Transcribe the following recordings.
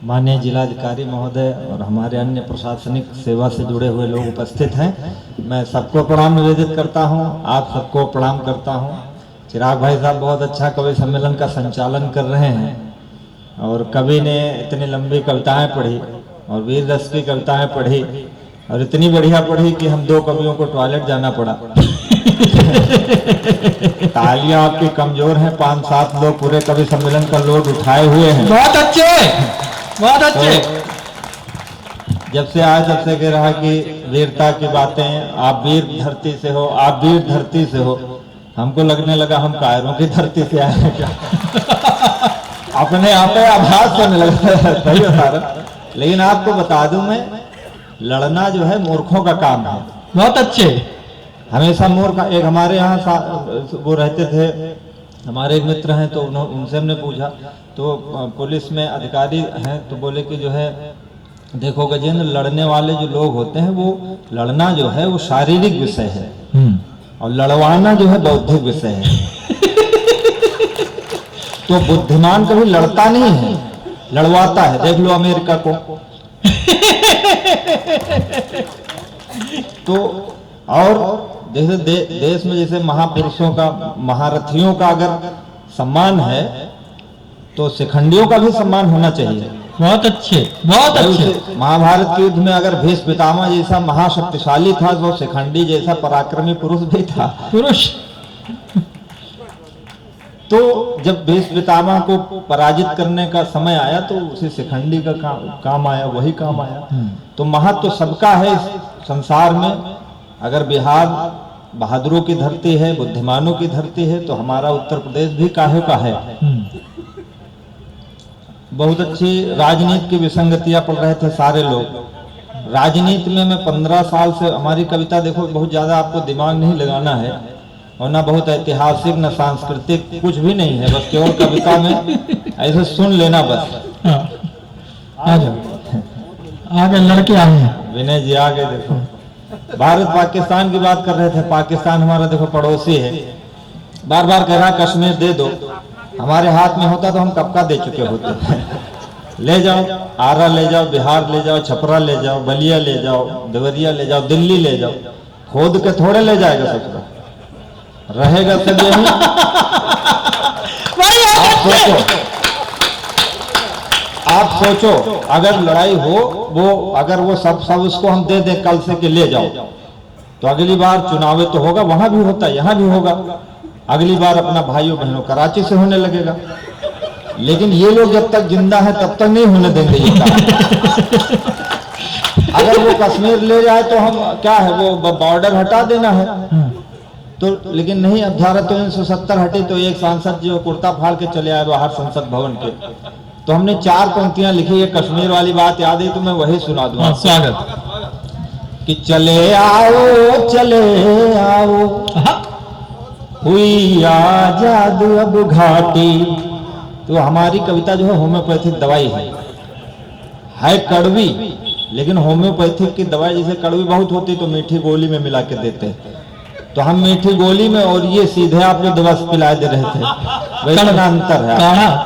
माननीय जिलाधिकारी महोदय और हमारे अन्य प्रशासनिक सेवा से जुड़े हुए लोग उपस्थित हैं, मैं सबको प्रणाम निवेदित करता हूं, आप सबको प्रणाम करता हूं। चिराग भाई साहब बहुत अच्छा कवि सम्मेलन का संचालन कर रहे हैं और कवि ने इतनी लंबी कविताएं पढ़ी और वीर रस की कविताएं पढ़ी और इतनी बढ़िया पढ़ी कि हम 2 कवियों को टॉयलेट जाना पड़ा। तालियां आपकी कमजोर हैं, 5-7 लोग पूरे कवि सम्मेलन का लोड उठाए हुए हैं। बहुत अच्छे, बहुत अच्छे। तो जब से आए तब से कह रहा कि वीरता की बातें, आप वीर धरती से हो, आप वीर धरती से हो। हमको लगने लगा हम कायरों की धरती से आए हैं क्या। अपने आप आभास करने लगा। सही बता रहा, लेकिन आपको बता दूं मैं, लड़ना जो है मूर्खों का काम है। बहुत अच्छे। हमेशा मूर्ख, एक हमारे यहाँ वो रहते थे, हमारे एक मित्र हैं, तो उनसे हमने पूछा, तो पुलिस में अधिकारी हैं, तो बोले कि जो है देखो गजेंद्र, लड़ने वाले जो लोग होते हैं वो लड़ना जो है वो शारीरिक विषय है और लड़वाना जो है बौद्धिक विषय है। तो बुद्धिमान कभी लड़ता नहीं है, लड़वाता है। देख लो अमेरिका को। तो और जैसे देश में जैसे महापुरुषों का, महारथियों का अगर सम्मान है तो शिखंडियों का भी सम्मान होना चाहिए। बहुत अच्छे, बहुत अच्छे। महाभारत के युद्ध में अगर भीष्म पितामह जैसा महाशक्तिशाली था तो शिखंडी जैसा पराक्रमी पुरुष भी था। पुरुष। तो जब भीष्म पितामह को पराजित करने का समय आया तो उसे शिखंडी का काम आया, वही काम आया। तो महत्व तो सबका है इस संसार में। अगर बिहार बहादुरों की धरती है, बुद्धिमानों की धरती है, तो हमारा उत्तर प्रदेश भी काहे का है। बहुत अच्छी राजनीति की विसंगतियां पढ़ रहे थे सारे लोग। राजनीति में मैं 15 साल से, हमारी कविता देखो, बहुत ज्यादा आपको दिमाग नहीं लगाना है और ना बहुत ऐतिहासिक न सांस्कृतिक, कुछ भी नहीं है, बस केवल कविता में ऐसे सुन लेना बस। आ जाओ, आगे लड़के आए हैं। विनय जी आगे देखो। भारत पाकिस्तान की बात कर रहे थे। पाकिस्तान हमारा देखो पड़ोसी है, बार बार कह रहा कश्मीर दे दो। हमारे हाथ में होता तो हम कब का दे चुके होते। ले जाओ, आरा ले जाओ, बिहार ले जाओ, छपरा ले जाओ, बलिया ले जाओ, देवरिया ले जाओ, दिल्ली ले जाओ, खोद के थोड़े ले जाएगा सबका, रहेगा सब यही। आप सोचो अगर लड़ाई हो, वो अगर वो सब उसको हम दे दें कल से कि ले जाओ, तो अगली बार चुनाव तो होगा, वहां भी होता है, यहाँ भी होगा। अगली बार अपना भाइयों बहनों कराची से होने लगेगा। लेकिन ये लोग जब तक जिंदा है तब तक नहीं होने देंगे ये काम। अगर वो कश्मीर ले जाए तो हम क्या है, वो बॉर्डर हटा देना है। तो लेकिन नहीं, अब धारा 370 हटी तो एक सांसद जो कुर्ता फाड़ के चले आए बाहर संसद भवन के, तो हमने 4 पंक्तियां लिखी। ये कश्मीर वाली बात याद है तो मैं वही सुना दूंगा। स्वागत। कि चले आओ हुई आजाद अब घाटी। तो हमारी कविता जो है होम्योपैथिक दवाई है कड़वी, लेकिन होम्योपैथिक की दवाई जैसे कड़वी बहुत होती तो मीठी गोली में मिला के देते, तो हम मीठी गोली में और ये सीधे आपको दवा पिला दे रहे थे। वैसा का अंतर है।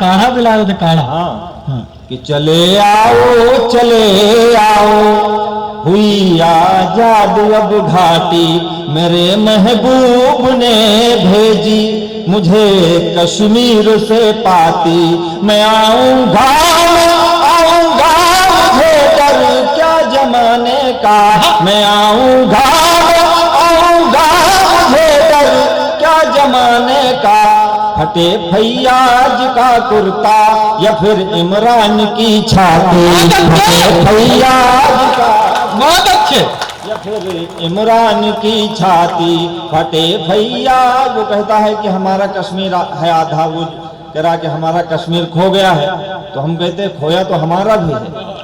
काढ़ा पिला रहे थे, काढ़ा। हाँ। कि चले आओ हुई आजाद अब घाटी, मेरे महबूब ने भेजी मुझे कश्मीर से पाती। मैं आऊंगा मुझे डर क्या जमाने का। मैं आऊंगा मुझे डर क्या जमाने का। फटे फैयाज का कुर्ता या फिर इमरान की छाती। फटे फैयाज का, बहुत अच्छे, या फिर इमरान की छाती। फटे फैयाज, वो कहता है कि हमारा कश्मीर है आधा, वो कह रहा कि हमारा कश्मीर खो गया है। तो हम कहते हैं खोया तो हमारा भी है।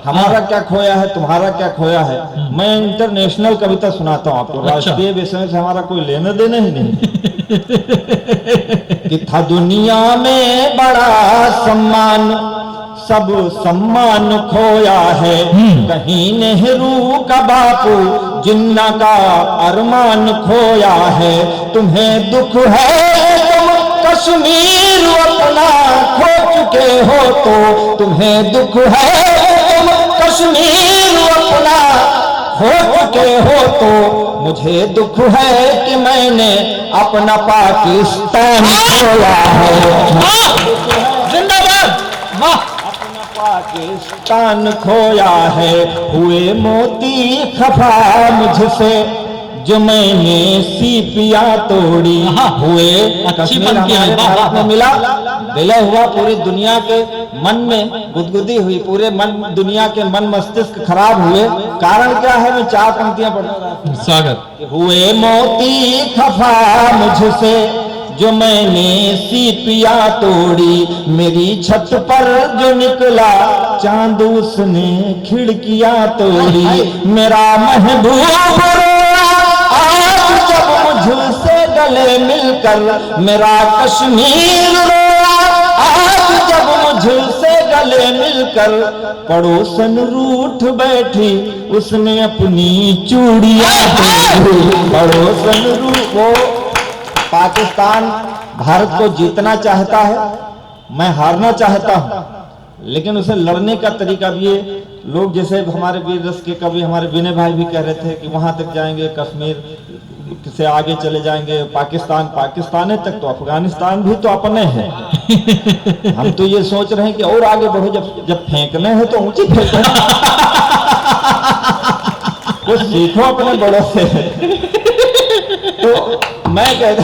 हमारा क्या खोया है, तुम्हारा क्या खोया है। मैं इंटरनेशनल कविता सुनाता हूँ आपको। राष्ट्रीय विषय से हमारा कोई लेना देना ही नहीं। कि था दुनिया में बड़ा सम्मान, सब सम्मान खोया है। कहीं नेहरू का बापू जिन्ना का अरमान खोया है। तुम्हें दुख है तुम कश्मीर अपना खो चुके हो, तो तुम्हें दुख है कश्मीर अपना हो चुके हो तो मुझे दुख है कि मैंने अपना पाकिस्तान खोया है। जिंदाबाद, वाह। अपना पाकिस्तान खोया है, हुए मोती खफा मुझसे जो मैंने सीपियां तोड़ी। हुए कश्मीर हमारे भारत में मिला, विलय हुआ, पूरी दुनिया के मन में गुदगुदी हुई, पूरे मन दुनिया के मन मस्तिष्क खराब हुए। कारण क्या है? मैं 4 पंक्तियां पढ़ूंगा। स्वागत। हुए मोती खफा मुझसे जो मैंने सीपियां तोड़ी, मेरी छत पर जो निकला चांद उसने खिड़कियां तोड़ी। मेरा महबूब आज जब मुझसे गले मिलकर, मेरा कश्मीर रोया आज जब मुझसे गले मिलकर। पड़ोसन रूठ बैठी उसने अपनी चूड़ियां तोड़ी। पड़ोसन रूठ, वो पाकिस्तान भारत को जीतना चाहता है, मैं हारना चाहता हूं, लेकिन उसे लड़ने का तरीका भी है। लोग जैसे हमारे वीर रस के कवि हमारे विनय भाई भी कह रहे थे कि वहां तक जाएंगे, कश्मीर से आगे चले जाएंगे, पाकिस्तान पाकिस्तान तक तो अफगानिस्तान भी तो अपने हैं। हम तो ये सोच रहे हैं कि और आगे बढ़ो, जब फेंकने हैं तो ऊंची फेंको, कुछ सीखो अपने बड़ों से। तो मैं कहता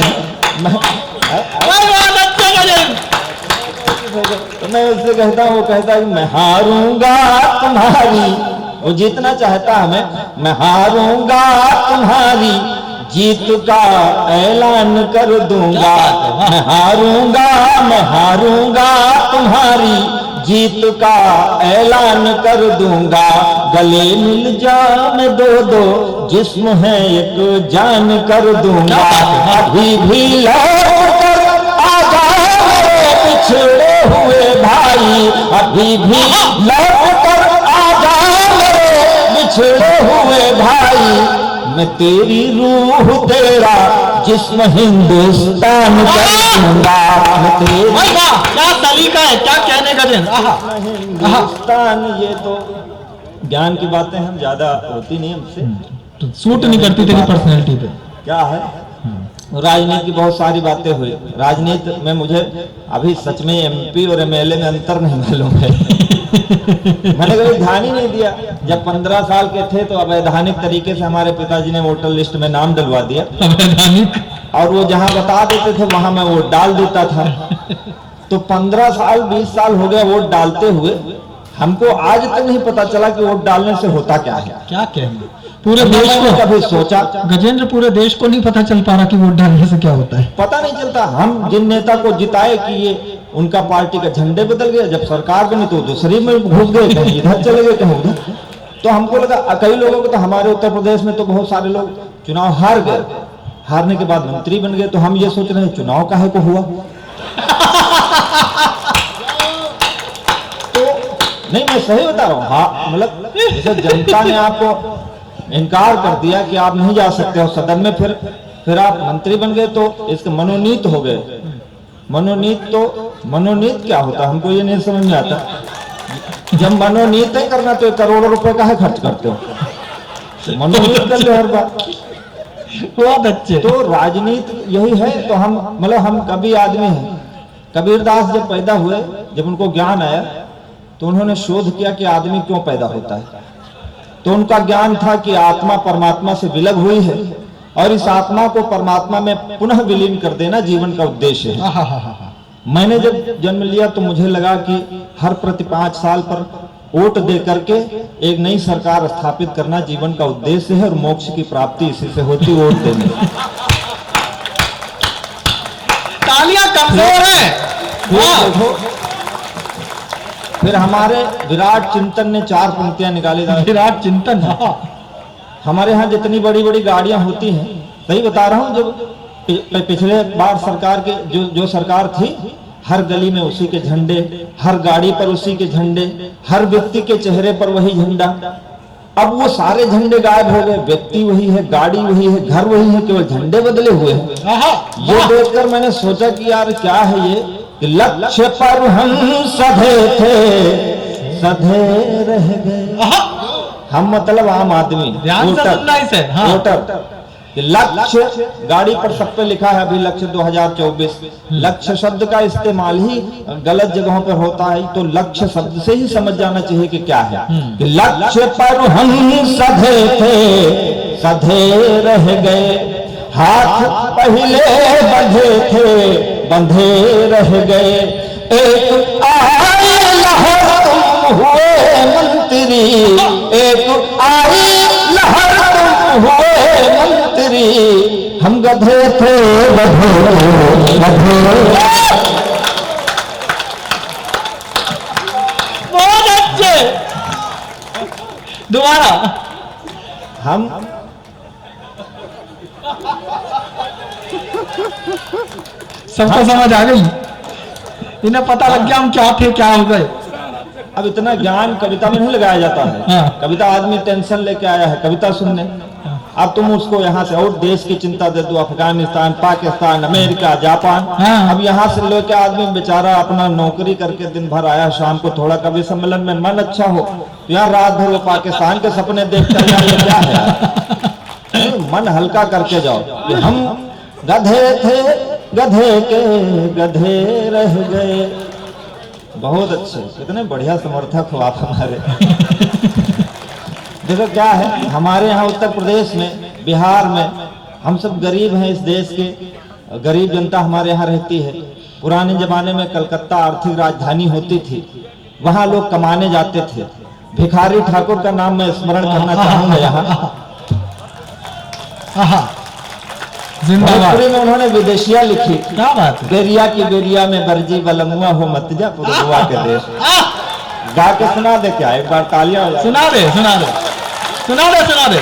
मैं उससे कहता हूँ, वो कहता है मैं हारूंगा तुम्हारी, वो जीतना चाहता है, मैं हारूंगा तुम्हारी जीत का ऐलान कर दूंगा। मैं हारूंगा तुम्हारी जीत का ऐलान कर दूंगा। गले मिल जा मैं दो जिस्म है एक जान कर दूंगा। अभी भी लौट कर आजा मेरे पिछड़े हुए भाई, अभी भी लौट कर आजा मेरे बिछड़े हुए भाई। मैं तेरी रूह तेरा जिस्म हिंदुस्तान कर दूंगा। क्या तरीका है, क्या कहने का दिन। हिंदुस्तान, ये तो ज्ञान की बातें हम ज्यादा होती नहीं हमसे, तो सूट नहीं करती तेरी पर्सनैलिटी पे। क्या है, राजनीति की बहुत सारी बातें हुई। राजनीति में मुझे अभी सच में एमपी और एमएलए में अंतर नहीं मालूम है। मैंने कभी ध्यान ही नहीं दिया। जब 15 साल के थे तो अवैधानिक तरीके से हमारे पिताजी ने वोटर लिस्ट में नाम डलवा दिया, और वो जहां बता देते थे वहां मैं वोट डाल देता था। तो 15 साल 20 साल हो गया वोट डालते हुए, हमको आज तक नहीं पता चला कि वोट डालने से होता क्या है। क्या कहना, पूरे देश को कभी सोचा गजेंद्र, पूरे देश को नहीं पता चल पा रहा कि वोट डालने से क्या होता है। पता नहीं चलता। हम जिन नेता को जिताए कि ये उनका पार्टी का झंडे बदल गए, जब सरकार बनी तो दूसरी में घुस गए, कहीं इधर चले गए कहीं उधर। तो हमको लगा, कई लोगों को तो हमारे उत्तर प्रदेश में तो बहुत सारे लोग चुनाव हार गए, हारने के बाद मंत्री बन गए। तो हम ये सोच रहे हैं चुनाव काहे को हुआ। तो नहीं, मैं सही बता रहा हूँ। हाँ, मतलब जैसे जनता ने आपको इनकार कर दिया कि आप नहीं जा सकते हो सदन में, फिर आप मंत्री बन गए, तो इसके मनोनीत हो गए। मनोनीत क्या होता है हमको ये नहीं समझ में आता। जब मनोनीत है करना तो करोड़ों रुपए का है खर्च करते हो, मनोनीत कर लो हर बार। बहुत अच्छे। तो राजनीति यही है। तो हम कभी आदमी हैं। कबीरदास जब पैदा हुए, जब उनको ज्ञान आया तो उन्होंने शोध किया कि आदमी क्यों पैदा होता है। तो उनका ज्ञान था कि आत्मा परमात्मा से विलग हुई है, और इस आत्मा को परमात्मा में पुनः विलीन कर देना जीवन का उद्देश्य है। मैंने जब जन्म लिया तो मुझे लगा कि हर प्रति 5 साल पर वोट दे करके एक नई सरकार स्थापित करना जीवन का उद्देश्य है, और मोक्ष की प्राप्ति इसी से होती, वोट देने। तालियां कमजोर है। फिर हमारे विराट चिंतन ने 4 पंक्तियां निकाली। विराट चिंतन। हमारे यहाँ जितनी बड़ी बड़ी गाड़ियां होती हैं, सही बता रहा हूँ, जब पिछले बार सरकार के जो सरकार थी, हर गली में उसी के झंडे, हर गाड़ी पर उसी के झंडे, हर व्यक्ति के चेहरे पर वही झंडा। अब वो सारे झंडे गायब हो गए, व्यक्ति वही है, गाड़ी वही है, घर वही है, केवल झंडे बदले हुए हैं। ये देखकर मैंने सोचा कि यार क्या है ये, कि लक्ष्य पर हम सधे थे सधे रह गए। हम मतलब आम आदमी, ध्यान से सुनना इसे। हाँ। वोटर। लक्ष्य गाड़ी पर सब पे लिखा है अभी लक्ष्य 2024। लक्ष्य शब्द का इस्तेमाल ही गलत जगहों पर होता है, तो लक्ष्य शब्द से ही समझ जाना चाहिए कि क्या है। कि लक्ष्य पर हम सधे थे, सधे रह गए, हाथ पहले बंधे थे, बंधे रह गए। एक आई लहर तुम हुए मंत्री, एक आई लहर तुम हुए मंत्री, हम गधे थे गधे गधे। बहुत अच्छे। दोबारा। हम सबको समझ आ गई, इन्हें पता लग गया हम क्या थे क्या हो गए। अब इतना ज्ञान कविता में नहीं लगाया जाता है। हाँ। कविता आदमी टेंशन लेके आया है कविता सुनने, अब तुम उसको यहाँ से और देश की चिंता दे दो, अफगानिस्तान, पाकिस्तान, अमेरिका, जापान। हाँ। अब यहाँ से लेके आदमी बेचारा अपना नौकरी करके दिन भर आया, शाम को थोड़ा कवि सम्मेलन में मन अच्छा हो तो यहाँ रात भर वो पाकिस्तान के सपने देख कर ये क्या है। मन हल्का करके जाओ कि हम गधे थे, गधे के गधे रह गए। बहुत अच्छे, कितने बढ़िया समर्थक हो आप हमारे। देखो क्या है, हमारे यहाँ उत्तर प्रदेश में, बिहार में, हम सब गरीब हैं, इस देश के गरीब जनता हमारे यहाँ रहती है। पुराने जमाने में कलकत्ता आर्थिक राजधानी होती थी, वहाँ लोग कमाने जाते थे। भिखारी ठाकुर का नाम मैं स्मरण करना चाहूंगा यहाँ। जिंदाबाद। भोजपुरी में उन्होंने विदेशिया लिखी। क्या बात है। बेरिया की बेरिया में बरजी बलमुआ हो मत जा पुरबुआ के देश। गा के सुना दे क्या, एक बार तालियां हो जाए। सुना दे सुना दे सुना दे सुना दे।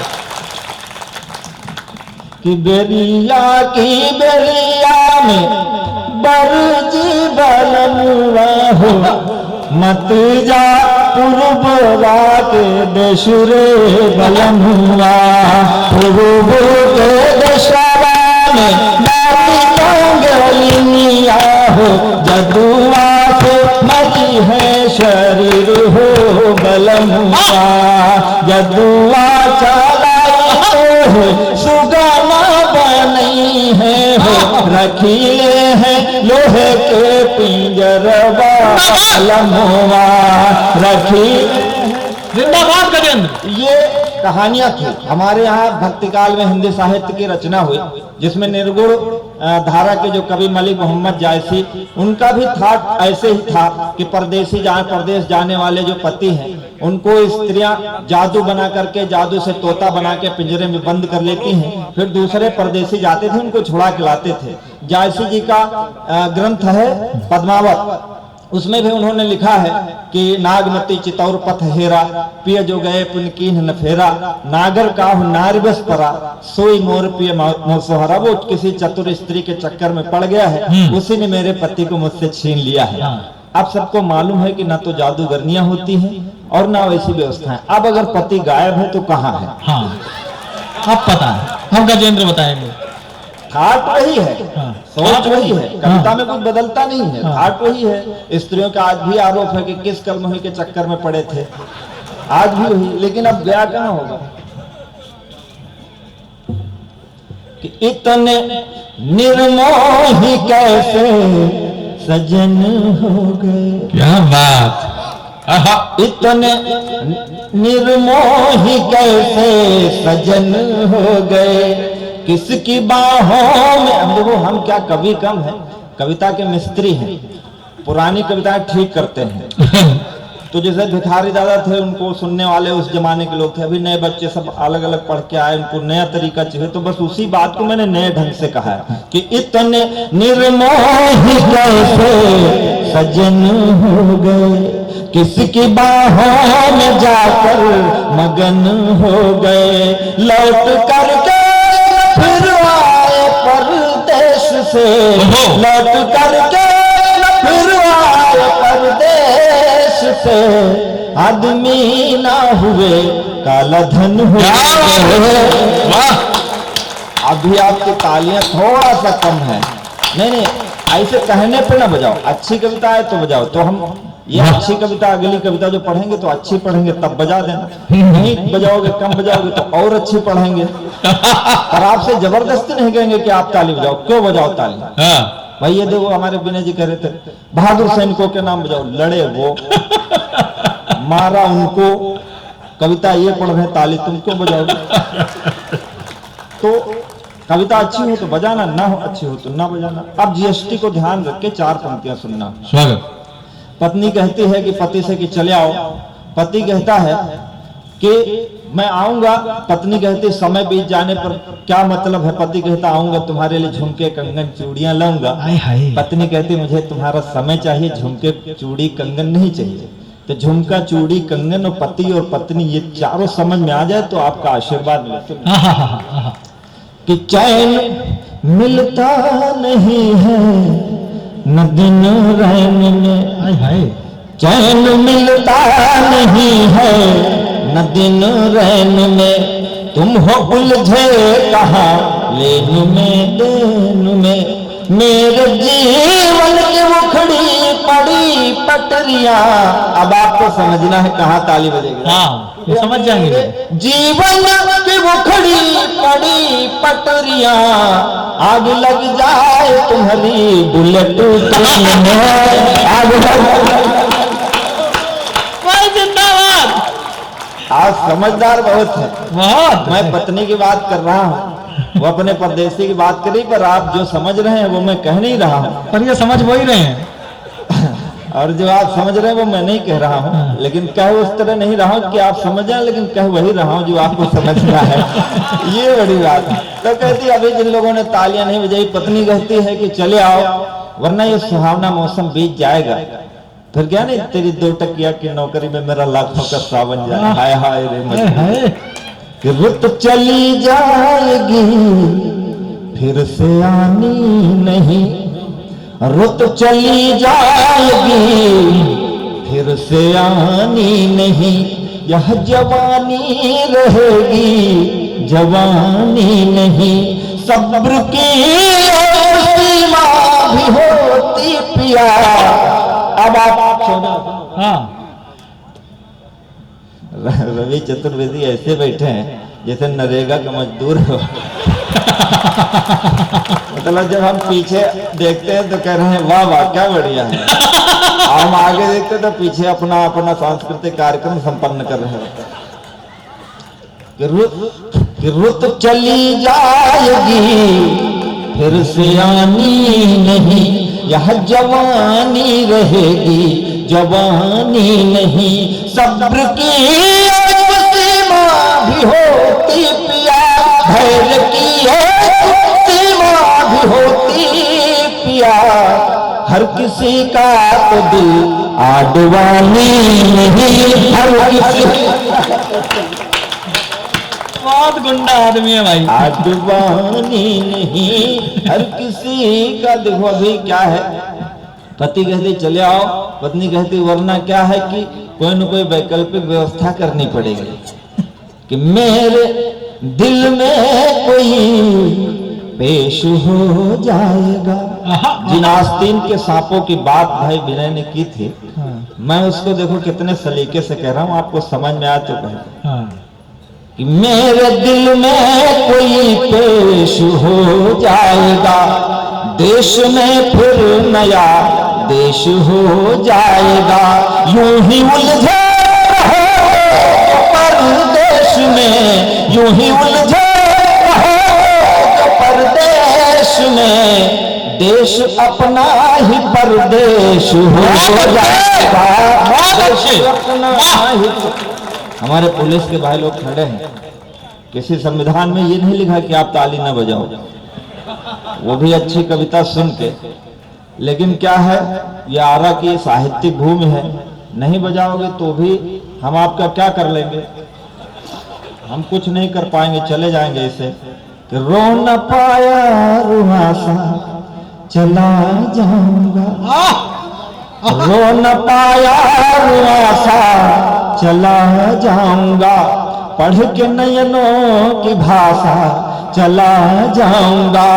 कि बेरिया की बेरिया में बरजी बलमुआ हो मत जा पुरबुआ के देश रे बलमुआ। पुरबु के देशवा में गलिया हो जदुआ से मरी है शरीर हो बलमुआ। जदुआ चलाई हो सुगमा बनी है हो रखिए हैं लोहे के पिंजरवा बलमुआ रखी। जिंदाबाद गजेंद्र। ये कहानियां थी हमारे यहाँ भक्ति काल में हिंदी साहित्य की रचना हुई, जिसमें निर्गुण धारा के जो कवि मलिक मोहम्मद जायसी, उनका भी था ऐसे ही था कि परदेश जाने वाले जो पति हैं उनको स्त्रियां जादू बना करके, जादू से तोता बना के पिंजरे में बंद कर लेती हैं, फिर दूसरे परदेसी जाते थे उनको छुड़ा के लाते थे। जायसी जी का ग्रंथ है पद्मावत, उसमें भी उन्होंने लिखा है कि नागमती चितौर पथ हेरा, पिय जो गए पुन कीन्ह न फेरा, नागर काहु नारिबस परा, सोई मोर पिय मोसोहरा। वो किसी चतुर स्त्री के चक्कर में पड़ गया है, उसी ने मेरे पति को मुझसे छीन लिया है। अब सबको मालूम है कि ना तो जादूगरनियां होती हैं और ना वैसी व्यवस्था है। अब अगर पति गायब है तो कहाँ है? हाँ, अब पता है, हम गजेंद्र बताएंगे। थाट वही है, हाँ। सोच वही है, हाँ। कविता में कुछ बदलता नहीं है, हाँ। थाट वही है। स्त्रियों का आज भी आरोप है कि किस कलमोही के चक्कर में पड़े थे, आज भी वही, लेकिन अब गया कहाँ होगा। कि इतने निर्मोही कैसे सजन हो गए। क्या बात। इतने निर्मोही कैसे सजन हो गए, किसकी बाहों में। अब देखो हम क्या कवि कम है, कविता के मिस्त्री हैं, पुरानी कविताएं ठीक करते हैं। तो जैसे भिखारी दादा थे, उनको सुनने वाले उस जमाने के लोग थे, अभी नए बच्चे सब अलग अलग पढ़ के आए, उनको नया तरीका चाहिए, तो बस उसी बात को मैंने नए ढंग से कहा है कि इतने निर्मोही कैसे सजन हो गए, किसकी बाहों में जाकर मगन हो गए, लौट करके फिर आए परदेश से, लौट करके फिर आए परदेश से, आदमी ना हुए काला धन हुए। अभी आपकी तालियां थोड़ा सा कम है। नहीं, ऐसे कहने पे ना बजाओ, अच्छी कविता है तो बजाओ। तो हम ये अच्छी कविता, अगली कविता जो पढ़ेंगे तो अच्छी पढ़ेंगे तब बजा देना, नहीं बजाओगे कम बजाओगे तो और अच्छी पढ़ेंगे। पर आपसे जबरदस्ती नहीं कहेंगे कि आप ताली बजाओ, क्यों बजाओ ताली। भाई ये देखो हमारे विनय जी कह रहे थे बहादुर सैनिकों के नाम बजाओ, लड़े वो, मारा उनको, कविता ये पढ़ रहे ताली तुम क्यों बजाओगे। तो कविता अच्छी हो तो बजाना, ना हो अच्छी हो तो ना बजाना। अब जीएसटी को ध्यान रख के 4 पंक्तियां सुनना। स्वागत। पत्नी कहती है कि पति से कि चले आओ, पति कहता है कि मैं आऊंगा, पत्नी कहती समय बीत जाने पर क्या मतलब है, पति कहता आऊंगा तुम्हारे लिए झुमके कंगन चूड़ियां लाऊंगा, पत्नी कहती मुझे तुम्हारा समय चाहिए, झुमके चूड़ी कंगन नहीं चाहिए। तो झुमका चूड़ी कंगन और पति और पत्नी ये चारों समझ में आ जाए तो आपका आशीर्वाद मिले। कि चैन मिलता नहीं है न दिन रैन में, चैन मिलता नहीं है न दिन रैन में, तुम हो उलझे कहाँ लेन में देन में, मेरे जीवन की मुखड़ी पड़ी पटरियां। अब आपको समझना है कहाँ ताली बजेगी। हाँ ये समझ जाएंगे। जीवन की मुखड़ी पड़ी पटरियां, आग लग जाए तुम्हारी बुलेट ट्रेन में, आग लग। जिंदाबाद। आज समझदार बहुत है, बहुत। मैं पत्नी की बात कर रहा हूँ, वो अपने परदेसी की बात करी, पर आप जो समझ रहे हैं वो मैं कह नहीं रहा हूँ। पर ये समझ वही रहे हैं और जो आप समझ रहे हैं वो मैं नहीं कह रहा हूँ, लेकिन कह उस तरह नहीं रहा हूँ कि आप समझ जाए, लेकिन कह वही रहा हूँ जो आपको समझना है। ये बड़ी बात है। तो कहती अभी जिन लोगों ने तालियां नहीं बजाई, पत्नी कहती है कि चले आओ वरना ये सुहावना मौसम बीत जाएगा, फिर क्या नहीं तेरी 2 टकिया की नौकरी में मेरा लाखों का सावन जाए। हाय हाय रे मत कि रुत चली जाएगी फिर से आनी नहीं, रुत चली जाएगी फिर से आनी नहीं, यह जवानी रहेगी जवानी नहीं, सब्र की सीमा भी होती पिया। अब आप सुनो। हाँ रवि चतुर्वेदी ऐसे बैठे हैं जैसे नरेगा का मजदूर हो। मतलब जब हम पीछे देखते हैं तो कह रहे हैं वाह वाह क्या बढ़िया है, और हम आगे देखते हैं तो पीछे अपना अपना सांस्कृतिक कार्यक्रम संपन्न कर रहे होते हैं। कि रुत चली जाएगी फिर से आनी नहीं, यह जवानी रहेगी जवानी नहीं, सब्र की एक सीमा भी होती पिया, धैर्य की एक सीमा भी होती पिया, हर किसी का तो दिल आडवानी नहीं, हर किसी। बहुत गुंडा आदमी है भाई। आडवानी नहीं, हर किसी का। देखो अभी क्या है, पति कहते चले आओ, पत्नी कहती वरना क्या है कि कोई न कोई वैकल्पिक व्यवस्था करनी पड़ेगी, कि मेरे दिल में कोई पेश हो जाएगा। जिन आस्तीन के सांपों की बात भाई विनय ने की थी, मैं उसको देखो कितने सलीके से कह रहा हूँ, आपको समझ में आया तो कहे कि मेरे दिल में कोई पेश हो जाएगा, देश में फिर नया देश हो जाएगा, यूं ही उलझे रहो परदेश में, यूं ही उलझे रहो परदेश में, देश अपना ही परदेश हो जाएगा। अपना ही। हमारे पुलिस के भाई लोग खड़े हैं, किसी संविधान में ये नहीं लिखा कि आप ताली ना बजाओ, वो भी अच्छी कविता सुन के, लेकिन क्या है ये आरा की साहित्यिक भूमि है, नहीं बजाओगे तो भी हम आपका क्या कर लेंगे, हम कुछ नहीं कर पाएंगे, चले जाएंगे इसे। कि रो न पाया रुआसा चला जाऊंगा, रो न पाया रुआसा चला जाऊंगा, पढ़ के नयनों की भाषा चला जाऊंगा,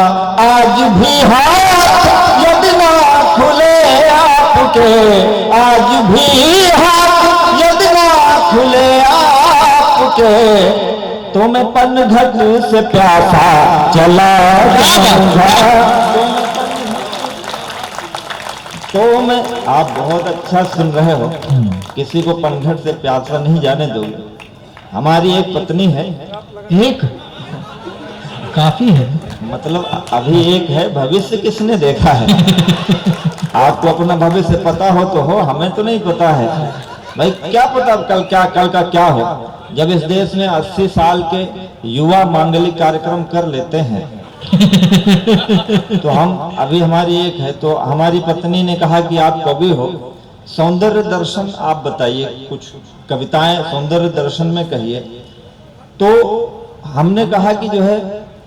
आज भी हाथ यदि ना खुले आप आपके, आज भी हाथ यदि ना खुले आपके, तो मैं पनघट से प्यासा चला जाऊंगा। तो मैं, आप बहुत अच्छा सुन रहे हो, किसी को पनघट से प्यासा नहीं जाने दोगे। हमारी एक पत्नी है, एक काफी है, मतलब अभी एक है, भविष्य किसने देखा है? आपको अपना भविष्य पता हो तो हो, हमें तो नहीं पता है भाई। क्या पता कल का क्या हो। जब इस देश में 80 साल के युवा मांगलिक कार्यक्रम कर लेते हैं तो हम, अभी हमारी एक है, तो हमारी पत्नी ने कहा कि आप कवि हो, सौंदर्य दर्शन आप बताइए, कुछ कविताएं सौंदर्य दर्शन में कहिए। तो हमने कहा कि जो है,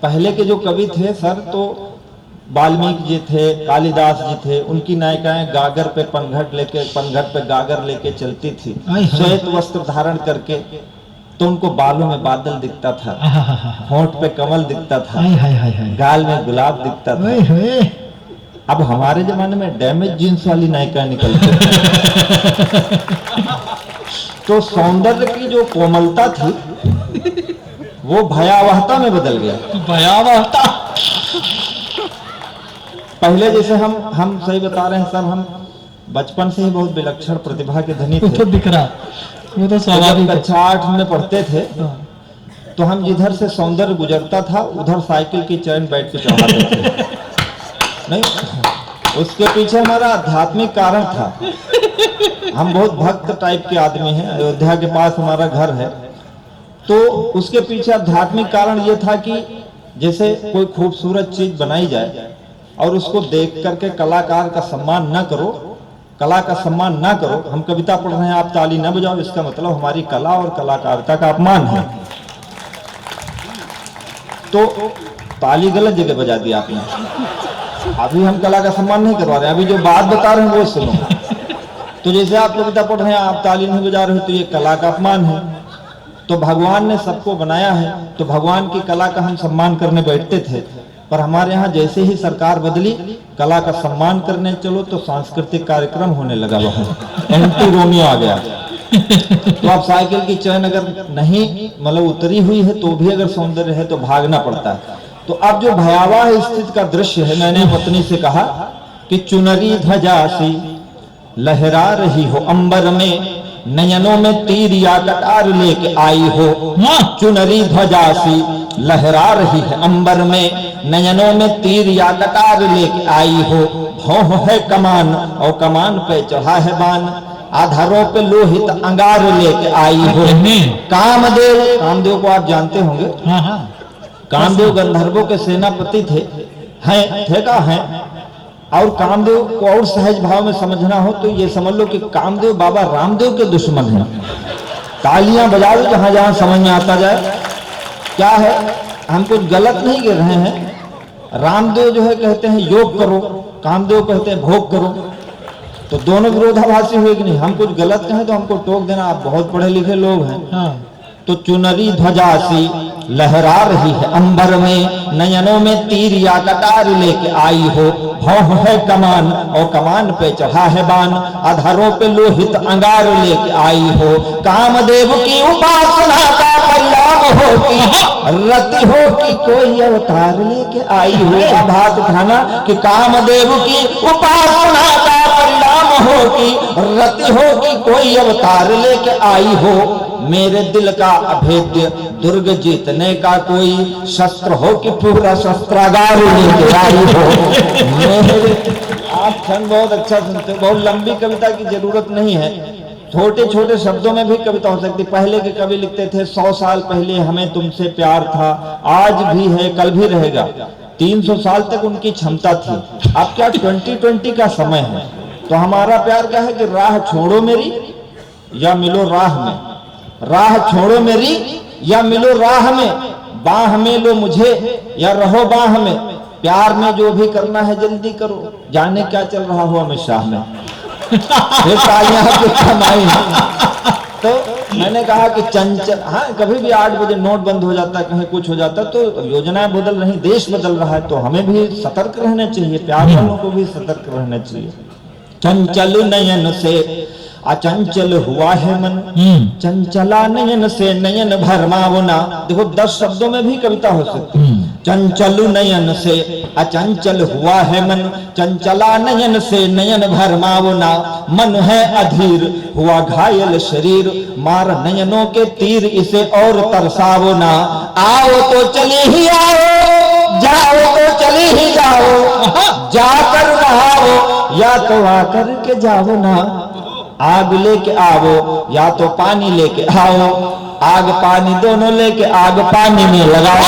पहले के जो कवि थे सर, तो वाल्मीकि जी थे, कालिदास जी थे, उनकी नायिकाएं गागर पे पनघट लेके, पनघट पे गागर लेके चलती थी, श्वेत वस्त्र धारण करके, तो उनको बालों में बादल दिखता था, होंठ पे कमल दिखता था, गाल में गुलाब दिखता था। अब हमारे जमाने में डैमेज जींस वाली नायिका निकलती तो सौंदर्य की जो कोमलता थी वो भयावहता में बदल गया। भयावहता। पहले जैसे हम सही बता रहे हैं सर, हम बचपन से ही बहुत विलक्षण प्रतिभा के धनी थे। तो दिख रहा, वो तो स्वाभाविक। कक्षा 8 में पढ़ते थे तो हम जिधर से सौंदर्य गुजरता था उधर साइकिल की चैन बैठ के चढ़ाते थे। नहीं, उसके पीछे हमारा आध्यात्मिक कारण था। हम बहुत भक्त टाइप के आदमी हैं, अयोध्या के पास हमारा घर है, तो उसके पीछे आध्यात्मिक कारण ये था कि जैसे कोई खूबसूरत चीज बनाई जाए और उसको देख करके कलाकार का सम्मान न करो, कला का सम्मान ना करो। हम कविता पढ़ रहे हैं, आप ताली न बजाओ, इसका मतलब हमारी कला और कलाकारिता का अपमान है। तो ताली गलत जगह बजा दिया आपने। अभी हम कला का सम्मान नहीं करवा रहे, अभी जो बात बता रहे हैं वो सुनो। तो जैसे आप कविता पढ़ रहे हैं, आप ताली नहीं बजा रहे हो, तो ये कला का अपमान है। तो भगवान ने सबको बनाया है, तो भगवान की कला का हम सम्मान करने बैठते थे, पर हमारे यहाँ जैसे ही सरकार बदली, कला का सम्मान करने चलो तो सांस्कृतिक कार्यक्रम होने लगा, वहाँ एंटी रोमियो आ गया। तो अब साइकिल की चैन अगर नहीं मतलब उतरी हुई है तो भी अगर सौंदर्य है तो भागना पड़ता है। तो अब जो भयावह स्थिति का दृश्य है, मैंने पत्नी से कहा कि चुनरी ध्वजा सी लहरा रही हो अंबर में, नयनों में तीर या कटार लेके आई हो। चुनरी ध्वजा सी लहरा रही है अंबर में, नयनों में तीर या कटार लेके आई हो। भौं है कमान और कमान पे चढ़ा है बान, आधारों पे लोहित अंगार लेके आई हो। कामदेव, कामदेव को आप जानते होंगे, कामदेव गंधर्वों के सेनापति थे का हैं। और कामदेव को और सहज भाव में समझना हो तो ये समझ लो कि कामदेव बाबा रामदेव के दुश्मन हैं। तालियां बजा दो जहां जहां समझ में आता जाए। क्या है, हम कुछ गलत नहीं कह रहे हैं। रामदेव जो है कहते हैं योग करो, कामदेव कहते हैं भोग करो, तो दोनों विरोधाभासी हुए कि नहीं। हम कुछ गलत कहें तो हमको टोक देना, आप बहुत पढ़े लिखे लोग हैं। तो चुनरी ध्वजा सी लहरा रही है अंबर में, नयनों में तीर या कटार लेके आई हो। भौं है कमान और कमान पे चढ़ा है बान, आधारों पे लोहित अंगार लेके आई हो। कामदेव की उपासना का परिणाम हो कि रति हो कि कोई अवतार लेके आई हो। भात खाना कि कामदेव की उपासना का परिणाम हो कि रति हो कि कोई अवतार लेके आई हो। मेरे दिल का अभेद्य दुर्ग जीतने का कोई शस्त्र हो कि पूरा शस्त्रागार लेके आई हो। आप छंद बहुत अच्छा सुनते हो, बहुत लंबी कविता की जरूरत नहीं है, छोटे छोटे शब्दों में भी कविता हो सकती। पहले के कवि लिखते थे 100 साल पहले हमें तुमसे प्यार था, आज भी है कल भी रहेगा। 300 साल तक उनकी क्षमता थी। अब क्या 2020 का समय है, तो हमारा प्यार क्या है कि राह छोड़ो मेरी या मिलो राह में, राह छोड़ो मेरी या मिलो राह में, बाह में लो मुझे या रहो बाह में। प्यार में जो भी करना है जल्दी करो, जाने क्या चल रहा हो अमित शाह में। फिर तालियां की कमाई। तो मैंने कहा कि चंचल, हाँ कभी भी 8 बजे नोट बंद हो जाता है, कहीं कुछ हो जाता है, तो योजनाएं बदल रही, देश बदल रहा है, तो हमें भी सतर्क रहना चाहिए, प्यार वालों को भी सतर्क रहना चाहिए। चंचल नयन से अचंचल हुआ है मन, चंचला नयन से नयन भरमावना। देखो 10 शब्दों में भी कविता हो सकती है। चंचल नयन से अचंचल हुआ है मन, चंचला नयन से नयन भरमावना। मन है अधीर हुआ घायल शरीर, मार नयनों के तीर इसे और तरसावना। आओ तो चले ही आओ, जाओ तो चले ही जाओ, जाकर नहाओ या तो आकर के जाओ ना। आग लेके आओ या तो पानी लेके आओ, आग पानी दोनों लेके आग पानी में लगाओ।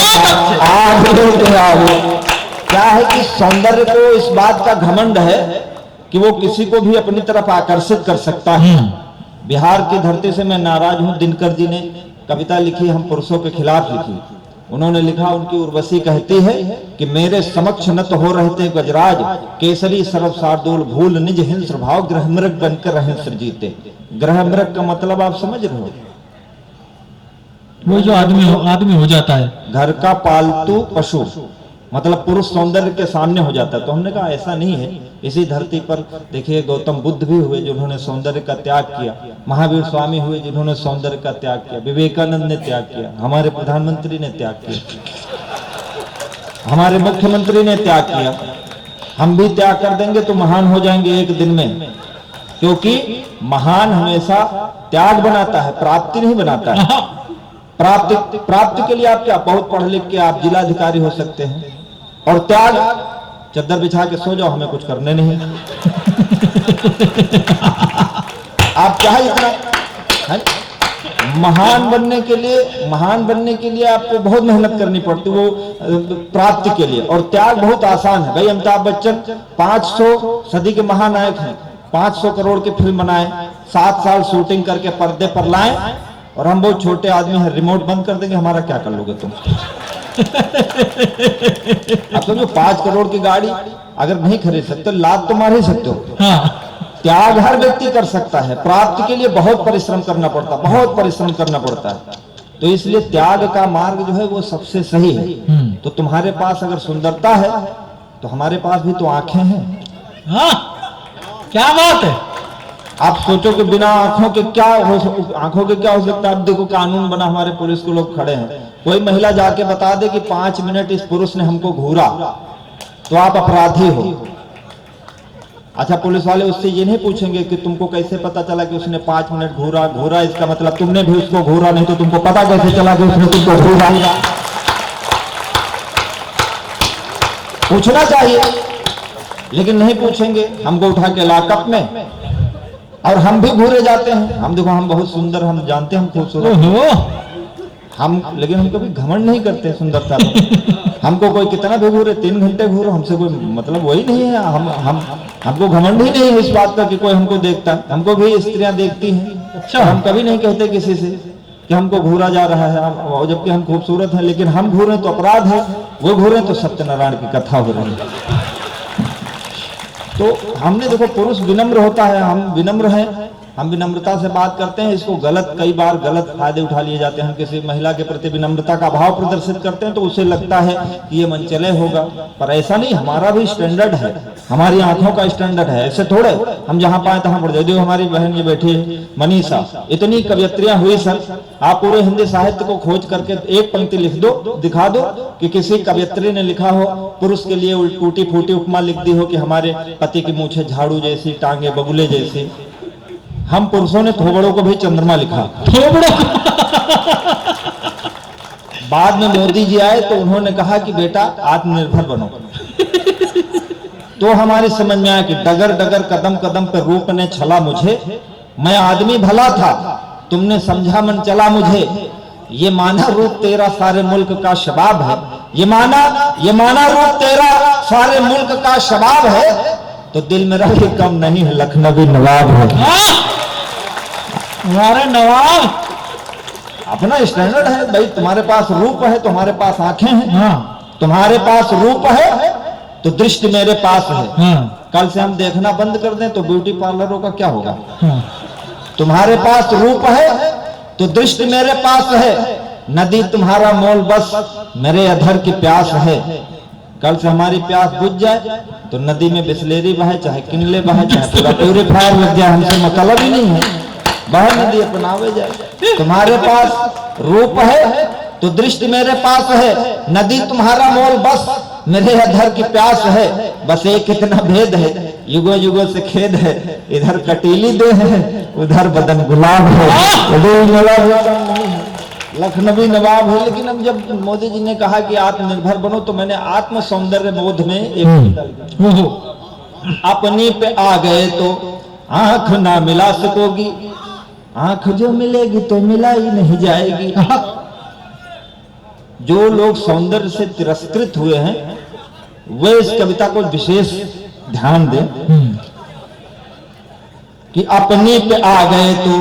आग लेके आओ। क्या है कि सौंदर्य को इस बात का घमंड है कि वो किसी को भी अपनी तरफ आकर्षित कर सकता है। बिहार की धरती से मैं नाराज हूं। दिनकर जी ने कविता लिखी, हम पुरुषों के खिलाफ लिखी। उन्होंने लिखा, उनकी उर्वशी कहती है कि मेरे समक्ष नत हो रहते गजराज, केसरी सरब शार्दूल भूल निज हिंस्र भाव, ग्रह मृग बनकर रहिंस्र जीते। ग्रह मृग का मतलब आप समझ रहे हो? वो जो आदमी हो जाता है, घर का पालतू पशु, मतलब पुरुष सौंदर्य के सामने हो जाता है। तो हमने कहा ऐसा नहीं है। इसी धरती पर देखिए गौतम बुद्ध भी हुए जिन्होंने सौंदर्य का त्याग किया, महावीर स्वामी हुए जिन्होंने सौंदर्य का त्याग किया, विवेकानंद ने त्याग किया, हमारे प्रधानमंत्री ने त्याग किया, हमारे मुख्यमंत्री ने त्याग किया। हम भी त्याग कर देंगे तो महान हो जाएंगे एक दिन में, क्योंकि महान हमेशा त्याग बनाता है, प्राप्ति नहीं बनाता है। प्राप्ति के लिए आप क्या, बहुत पढ़ लिख के आप जिलाधिकारी हो सकते हैं, और त्याग चद्दर बिछा के सो जाओ, हमें कुछ करने नहीं। आप क्या इतना है? महान बनने के लिए आपको बहुत मेहनत करनी पड़ती है, वो प्राप्ति के लिए। और त्याग बहुत आसान है भाई। अमिताभ बच्चन 500 सदी के महानायक हैं, 500 करोड़ की फिल्म बनाए, 7 साल शूटिंग करके पर्दे पर लाए, और हम बहुत छोटे आदमी हैं, रिमोट बंद कर देंगे, हमारा क्या कर लोगे तुम? अब समझो 5 करोड़ की गाड़ी अगर नहीं खरीद सकते, लाभ तो मार ही सकते हो। हाँ। त्याग हर व्यक्ति कर सकता है। प्राप्ति के लिए बहुत परिश्रम करना पड़ता, बहुत परिश्रम करना पड़ता है। तो इसलिए त्याग का मार्ग जो है वो सबसे सही है। तो तुम्हारे पास अगर सुंदरता है तो हमारे पास भी तो आंखें हैं। हाँ, क्या बात है। आप सोचो कि बिना आंखों के क्या हो सकता है? अब देखो कानून बना, हमारे पुलिस के लोग खड़े हैं, कोई महिला जाके बता दे कि 5 मिनट इस पुरुष ने हमको घूरा तो आप अपराधी हो। अच्छा, पुलिस वाले उससे ये नहीं पूछेंगे कि तुमको कैसे पता चला कि उसने 5 मिनट घूरा, इसका मतलब तुमने भी उसको घूरा, नहीं तो तुमको पता कैसे चला कि उसने तुमको घूरा? पूछना चाहिए, लेकिन नहीं पूछेंगे। हमको उठा के लॉकअप में, और हम भी घूरे जाते हैं। हम देखो, हम बहुत सुंदर, हम जानते हैं हम खूबसूरत हम, लेकिन हम कभी घमंड नहीं करते सुंदरता में। हमको कोई कितना भी घूरे, 3 घंटे घूरो, हमसे कोई मतलब वही नहीं है। हमको घमंड ही नहीं है इस बात का कि कोई हमको देखता है। हमको भी स्त्रियां देखती हैं। अच्छा, हम कभी नहीं कहते किसी से कि हमको घूरा जा रहा है, जबकि हम खूबसूरत हैं। लेकिन हम घूरे तो अपराध है, वो घूरे तो सत्यनारायण की कथा हो रही है। तो हमने देखो, पुरुष विनम्र होता है, हम विनम्र हैं, हम विनम्रता से बात करते हैं। इसको कई बार गलत फायदे उठा लिए जाते हैं। हम किसी महिला के प्रति विनम्रता का भाव प्रदर्शित करते हैं तो उसे लगता है कि ये मनचले होगा, पर ऐसा नहीं। हमारा भी स्टैंडर्ड है, हमारी आंखों का स्टैंडर्ड है। ऐसे थोड़े हम जहां पाए तहां पढ़ जाए। हमारी बहन ये बैठी है मनीषा, इतनी कवियत्रियां हुई सर, आप पूरे हिंदी साहित्य को खोज करके एक पंक्ति लिख दो, दिखा दो कि किसी कवियत्री ने लिखा हो, पुरुष के लिए टूटी फूटी उपमा लिख दी हो कि हमारे पति की मूछें झाड़ू जैसी, टांगे बगुले जैसी। हम पुरुषों ने थोबड़ों को भी चंद्रमा लिखा। बाद में मोदी जी आए तो उन्होंने कहा कि बेटा आत्मनिर्भर बनो। तो हमारी समझ में आया कि डगर डगर कदम कदम पर रूप ने छला मुझे, मैं आदमी भला था तुमने समझा मन चला मुझे। ये माना रूप तेरा सारे मुल्क का शबाब है, ये माना रूप तेरा सारे मुल्क का शबाब है, तो दिल मेरा भी कम नहीं है, लखनवी नवाब है। हमारे नवाब, अपना स्टैंडर्ड है भाई। तुम्हारे पास रूप है तो हमारे पास आंखें हैं। हाँ। तुम्हारे पास रूप है तो दृष्टि मेरे पास है। हाँ। कल से हम देखना बंद कर दें तो ब्यूटी पार्लरों का क्या होगा? हाँ। तुम्हारे पास रूप है तो दृष्टि मेरे पास है, नदी तुम्हारा मोल बस मेरे अधर की प्यास है। कल से हमारी प्यास बुझ जाए तो नदी में बिस्लेरी बहे, चाहे किनले बहे, चाहे पूरा प्यूरीफायर लग जाए, हमसे मतलब ही नहीं है। बहे नदी अपनावे जाए। तुम्हारे पास रूप है तो दृष्टि मेरे पास है, नदी तुम्हारा मोल बस मेरे अधर की प्यास है। बस एक इतना भेद है, युगों युगों से खेद है, इधर कटीली दे है, उधर बदन गुलाब है। लखनवी नवाब है। लेकिन अब जब मोदी जी ने कहा कि आत्मनिर्भर बनो, तो मैंने आत्म सौंदर्य बोध में एक अपनी पे आ गए तो आंख ना मिला सकोगी, आंख जो मिलेगी तो मिलाई नहीं जाएगी। जो लोग सौंदर्य से तिरस्कृत हुए हैं वे इस कविता को विशेष ध्यान दें कि अपने पे आ गए तो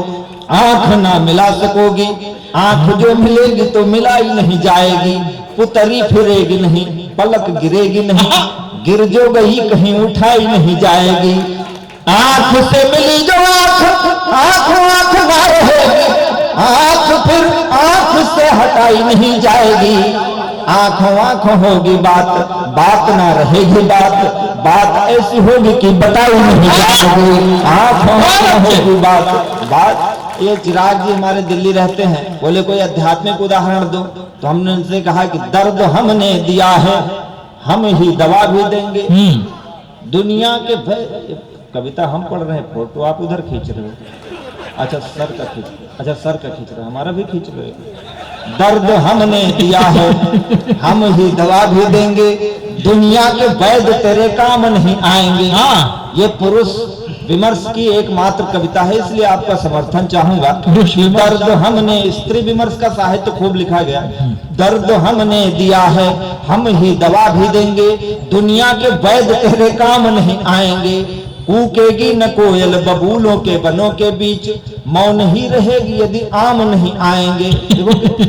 आंख ना मिला सकोगी, आंख जो मिलेगी तो मिलाई नहीं जाएगी। पुतरी फिरेगी नहीं, पलक गिरेगी नहीं, गिर जो गई कहीं उठाई नहीं जाएगी। आंख से मिली जो आंख, आंख आंख ना रहेगी, आंख फिर आंख से हटाई नहीं जाएगी। आंखों आंखों होगी बात, बात ना रहेगी बात, बात ऐसी होगी कि बताई नहीं जाएगी। आंखों आंखों होगी बात, बात। ये चिराग जी हमारे दिल्ली रहते हैं, बोले कोई आध्यात्मिक उदाहरण दो, तो हमने उनसे कहा कि दर्द हमने दिया है, हम ही दवा भी देंगे। दुनिया के कविता हम पढ़ रहे हैं, फोटो आप उधर खींच रहे हो। अच्छा सर का खींच रहे, हमारा भी खींच रहे। दर्द हमने दिया है, हम ही दवा भी देंगे, दुनिया के वैद्य तेरे काम नहीं आएंगे। हाँ, ये पुरुष विमर्श की एकमात्र कविता है, इसलिए आपका समर्थन चाहूंगा। दर्द हमने, स्त्री विमर्श का साहित्य खूब लिखा गया। दर्द हमने दिया है, हम ही दवा भी देंगे, दुनिया के वैद्य तेरे काम नहीं आएंगे। कूकेगी न कोयल बबूलों के बनों के बीच, मौन ही रहेगी यदि आम नहीं आएंगे।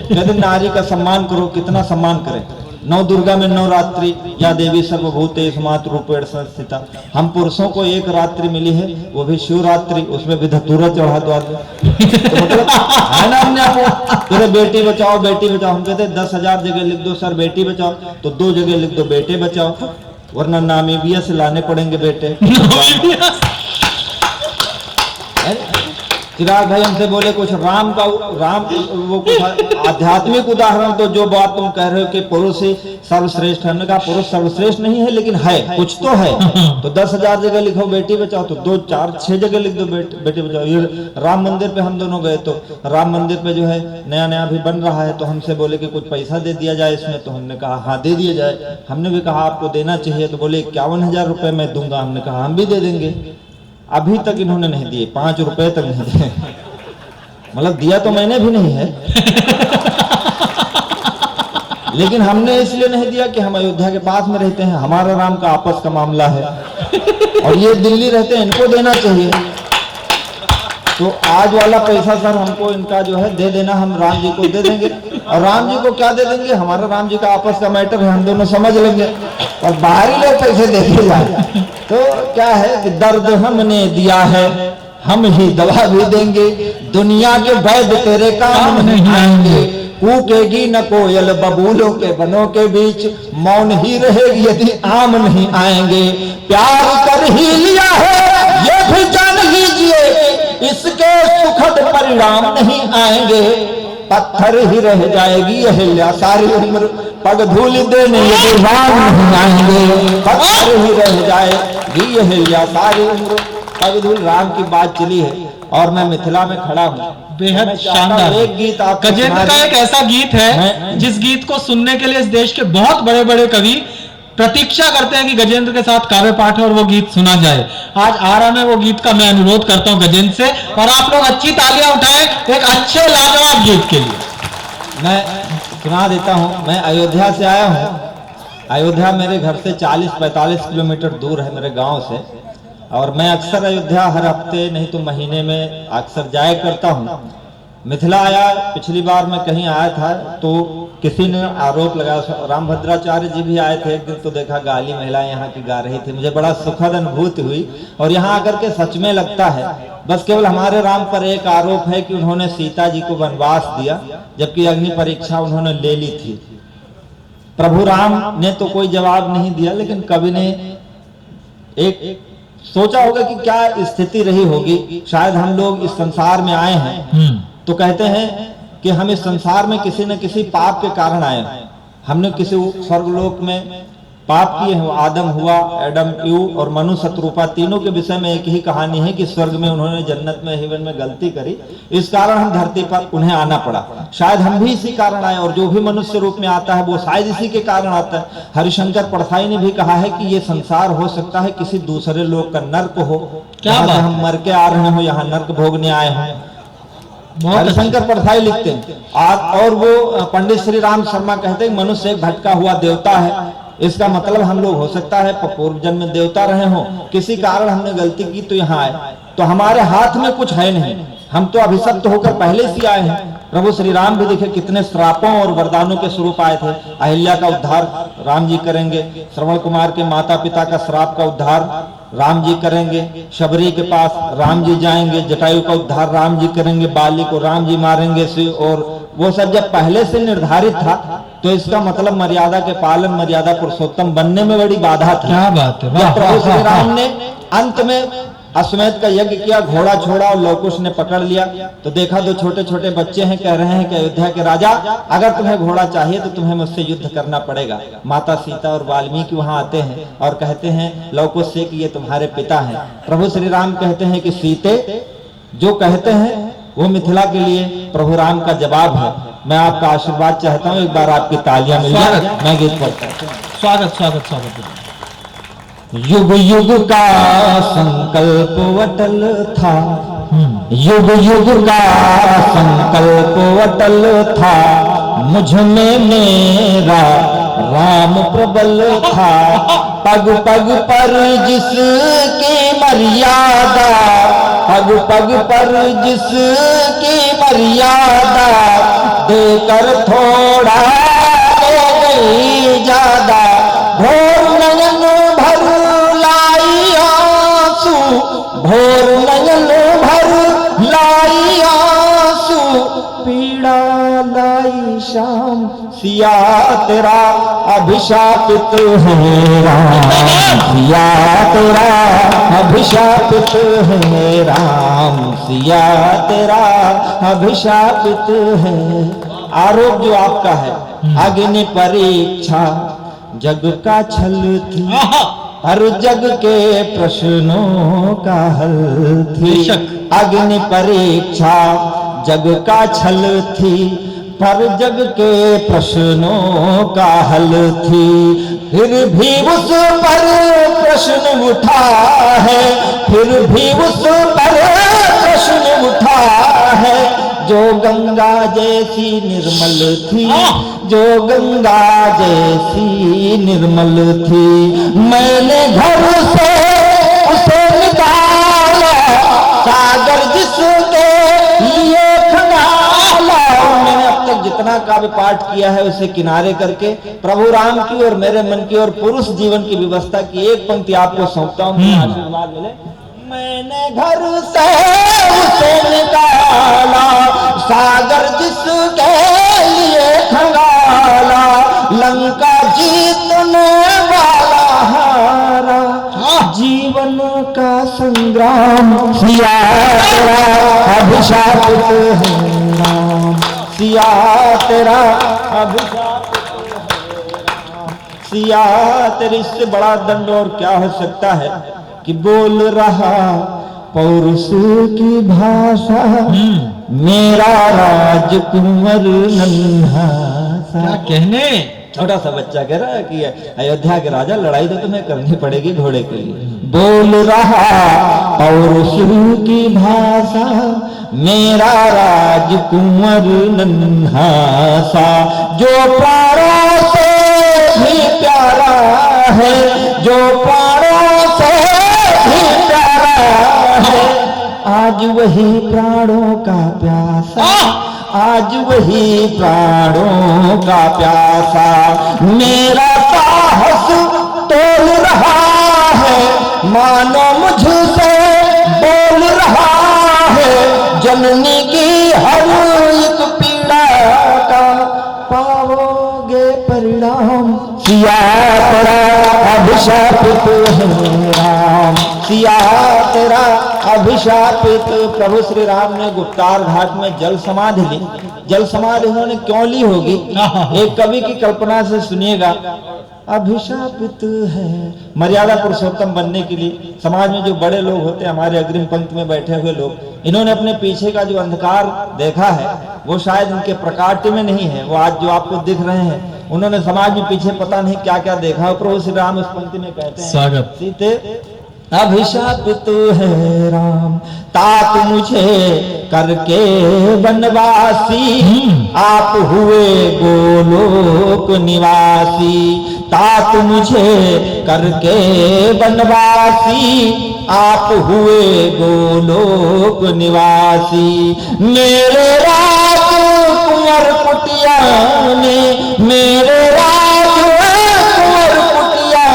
देखो नारी का सम्मान करो, कितना सम्मान करें। नौ दुर्गा में नवरात्रि, या देवी सर्वभूतेषु मातृरूपेण संस्थिता। हम पुरुषों को एक रात्रि मिली है, वो भी शिवरात्रि, उसमें भी धतूरा चढ़ा दो। तो मतलब है ना, हमने आपको बेटी बचाओ बेटी बचाओ, हम कहते 10,000 जगह लिख दो सर बेटी बचाओ, तो 2 जगह लिख दो बेटे बचाओ, वरना नामीबिया से लाने पड़ेंगे बेटे। चिराग भाई हमसे बोले कुछ राम वो कुछ आध्यात्मिक उदाहरण, तो जो बात तुम कह रहे हो कि पुरुष ही सर्वश्रेष्ठ है, हमने कहा पुरुष सर्वश्रेष्ठ नहीं है, लेकिन है, कुछ तो है। तो 10,000 जगह लिखो बेटी बचाओ, तो 2, 4, 6 जगह लिख दो बेटी बचाओ। ये राम मंदिर पे हम दोनों गए, तो राम मंदिर पे जो है नया अभी बन रहा है, तो हमसे बोले कि कुछ पैसा दे दिया जाए इसमें, तो हमने कहा हाँ दे दिया जाए। हमने भी कहा आपको देना चाहिए, तो बोले 51,000 रुपए मैं दूंगा। हमने कहा हम भी दे देंगे। अभी तक इन्होंने नहीं दिए, 5 रुपए तक नहीं दिए। मतलब दिया तो मैंने भी नहीं है, लेकिन हमने इसलिए नहीं दिया कि हम अयोध्या के पास में रहते हैं, हमारा राम का आपस का मामला है, और ये दिल्ली रहते हैं, इनको देना चाहिए। तो आज वाला पैसा सर हमको इनका जो है दे देना, हम राम जी को दे देंगे। और राम जी को क्या दे देंगे, हमारा राम जी का आपस का मैटर है, हम दोनों समझ लेंगे, और बाहरी लोग पैसे देखे जाए। तो क्या है कि दर्द हमने दिया है, हम ही दवा भी देंगे, दुनिया के वैद्य तेरे काम नहीं आएंगे। कूकेगी न कोयल बबूलों के बनों के बीच, मौन ही रहेगी यदि आम नहीं आएंगे। प्यार कर ही लिया है ये भी जान लीजिए, इसके सुखद परिणाम नहीं आएंगे। पत्थर ही रह जाएगी अहिल्या सारी उम्र, पग धूल देने यदि राम नहीं आएंगे। पत्थर ही रह जाएगी अहिल्या सारी उम्र, पग धूल। राम की बात चली है और मैं मिथिला में खड़ा हूँ। बेहद शानदार एक गीत आप गजेंद्र का एक ऐसा गीत है जिस गीत को सुनने के लिए इस देश के बहुत बड़े बड़े कवि प्रतीक्षा करते हैं कि गजेंद्र के साथ काव्य पाठ और वो गीत सुना जाए। आज आ रहा मैं वो गीत का मैं अनुरोध करता हूं गजेंद्र से, और आप लोग अच्छी तालियां उठाएं एक अच्छे लाजवाब गीत के लिए। मैं सुना देता हूं। मैं अयोध्या से आया हूं। अयोध्या मेरे घर से 40-45 किलोमीटर दूर है, मेरे गांव से, और मैं अक्सर अयोध्या हर हफ्ते नहीं तो महीने में अक्सर जाया करता हूं। मिथिला आया, पिछली बार मैं कहीं आया था तो किसी ने आरोप लगाया, रामभद्राचार्य जी भी आए थे एक दिन, तो देखा गाली महिलाएं यहाँ की गा रही थी। मुझे बड़ा सुखद अनुभूति हुई, और यहाँ आकर के सच में लगता है बस केवल हमारे राम पर एक आरोप है कि उन्होंने सीता जी को वनवास दिया, जबकि अग्नि परीक्षा उन्होंने ले ली थी। प्रभु राम ने तो कोई जवाब नहीं दिया, लेकिन कवि ने एक सोचा होगा कि क्या स्थिति रही होगी। शायद हम लोग इस संसार में आए हैं तो कहते हैं कि हम इस संसार में किसी न किसी पाप के कारण आए हैं। हमने किसी स्वर्गलोक में पाप किए हैं, आदम हुआ, एडम, ईव और मनु शत्रुपा, तीनों के विषय में एक ही कहानी है कि स्वर्ग में उन्होंने जन्नत में, हेवन में गलती करी, इस कारण हम धरती पर उन्हें आना पड़ा। शायद हम भी इसी कारण आए, और जो भी मनुष्य रूप में आता है वो शायद इसी के कारण आता है। हरिशंकर परसाई ने भी कहा है कि ये संसार हो सकता है किसी दूसरे लोक का नर्क हो, जहां से हम मर के आ रहे हो, यहाँ नर्क भोगने आए हैं। हरिशंकर परसाई लिखते हैं। और वो पंडित श्री राम शर्मा कहते हैं मनुष्य एक भटका हुआ देवता है। इसका मतलब हम लोग हो सकता है पूर्व जन्म में देवता रहे हो, किसी कारण हमने गलती की तो यहाँ आए, तो हमारे हाथ में कुछ है नहीं, हम तो अभिशप्त होकर पहले से आए हैं। प्रभु श्री राम भी देखे कितने श्रापों और वरदानों के स्वरूप आए थे। अहिल्या का उद्धार राम जी करेंगे, श्रवण कुमार के माता पिता का श्राप का उद्धार राम जी करेंगे, शबरी के पास राम जी जाएंगे, जटायु का उद्धार राम जी करेंगे, बाली को राम जी मारेंगे। और वो सब जब पहले से निर्धारित था तो इसका मतलब मर्यादा के पालन, मर्यादा पुरुषोत्तम बनने में बड़ी बाधा थी। क्या बात है। जब प्रभु श्री राम ने अंत में अश्वमेध का यज्ञ किया, घोड़ा छोड़ा और लवकुश ने पकड़ लिया, तो देखा दो छोटे छोटे बच्चे हैं, कह रहे हैं कि अयोध्या के राजा अगर तुम्हें घोड़ा चाहिए तो तुम्हें मुझसे युद्ध करना पड़ेगा। माता सीता और वाल्मीकि वहां आते हैं और कहते हैं लवकुश से कि ये तुम्हारे पिता हैं। प्रभु श्री राम कहते हैं कि सीते जो कहते हैं वो मिथिला के लिए प्रभु राम का जवाब है। मैं आपका आशीर्वाद चाहता हूँ, एक बार आपकी तालियां मिल जाए। मैं गीत करता हूँ। स्वागत स्वागत स्वागत। युग युग का संकल्प अटल था, युग युग का संकल्प अटल था, मुझ में मेरा राम प्रबल था। पग पग पर जिसकी मर्यादा, पग पग पर जिसकी मर्यादा, देकर थोड़ा ले गई ज्यादा। भोर नयन भर लाई आंसू, भोर नयन भर लाई आंसू, पीड़ा लाई शाम, सिया तेरा अभिशापित है राम, सिया तेरा अभिशापित है राम, सिया तेरा अभिशापित है। आरोप जो आपका है, अग्नि परीक्षा जग का छल थी, हर जग के प्रश्नों का हल थी। अग्नि परीक्षा जग का छल थी, पर जग के प्रश्नों का हल थी। फिर भी उस पर प्रश्न उठा है, फिर भी उस पर प्रश्न उठा है, जो गंगा जैसी निर्मल थी, जो गंगा जैसी निर्मल थी। मैंने घर से उसे निकाला, सागर जिसके लिए खंगाला। मैंने अब तक जितना काव्य पाठ किया है उसे किनारे करके प्रभु राम की और मेरे मन की और पुरुष जीवन की व्यवस्था की एक पंक्ति आपको सौंपता हूँ, आशीर्वाद मिले। मैंने घर से उसे निकाला, सागर जिसके लिए खंगाला, लंका जीतने वाला हारा, जीवन का संग्राम, सिया तेरा अभिशापित है राम, सिया तेरा अभिशापित है राम, सिया तेरे। इससे बड़ा दंड और क्या हो सकता है कि बोल रहा पौरुष की भाषा, मेरा राजकुंवर नन्हा सा। क्या कहने। छोटा सा बच्चा कह रहा है कि अयोध्या के राजा, लड़ाई तो तुम्हें करनी पड़ेगी घोड़े के लिए। बोल रहा पौरुष की भाषा, मेरा राजकुंवर नन्हा सा, जो प्राणों से भी प्यारा है, जो प्राणों से भी प्यारा है। आज वही प्राणों का प्यासा, आज वही प्राणों का प्यासा, मेरा साहस तोल रहा है, मानो मुझसे बोल रहा है। जननी की हर एक पीड़ा का पाओगे परिणाम, सिया तेरा अभिशापित है राम, सिया तेरा अभिशापित। प्रभु श्री राम ने गुप्तार घाट में जल समाधि ली। जल समाधि उन्होंने क्यों ली होगी? एक कवि की कल्पना से सुनिएगा। अभिशापित है, मर्यादा पुरुषोत्तम बनने के लिए समाज में जो बड़े लोग होते हैं, हमारे अग्रिम पंक्ति में बैठे हुए लोग, इन्होंने अपने पीछे का जो अंधकार देखा है वो शायद इनके प्रकाट्य में नहीं है। वो आज जो आपको दिख रहे हैं, उन्होंने समाज में पीछे पता नहीं क्या क्या देखा। प्रभु श्री राम उस पंक्ति में कहते हैं, स्वागत। सीते अभिशापित है राम, तात मुझे करके वनवासी, आप हुए गोलोक निवासी। तात मुझे करके वनवासी, आप हुए गोलोक निवासी। मेरे राज कुंवर कुटिया में, मेरे राज कुंवर कुटिया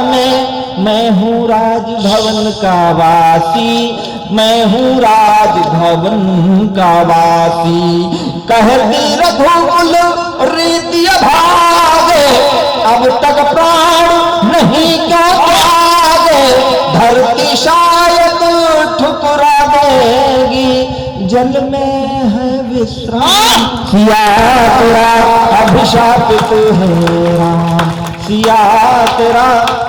में, मैं हूँ राजभवन का वासी, मैं हूँ राजभवन का वासी। कहती रघुकुल रीति भागे, अब तक प्राण नहीं क्या त्यागे। धरती शायद ठुकरा देगी, जल में है विश्राम। सिया तेरा अभिशापित है राम, सिया तेरा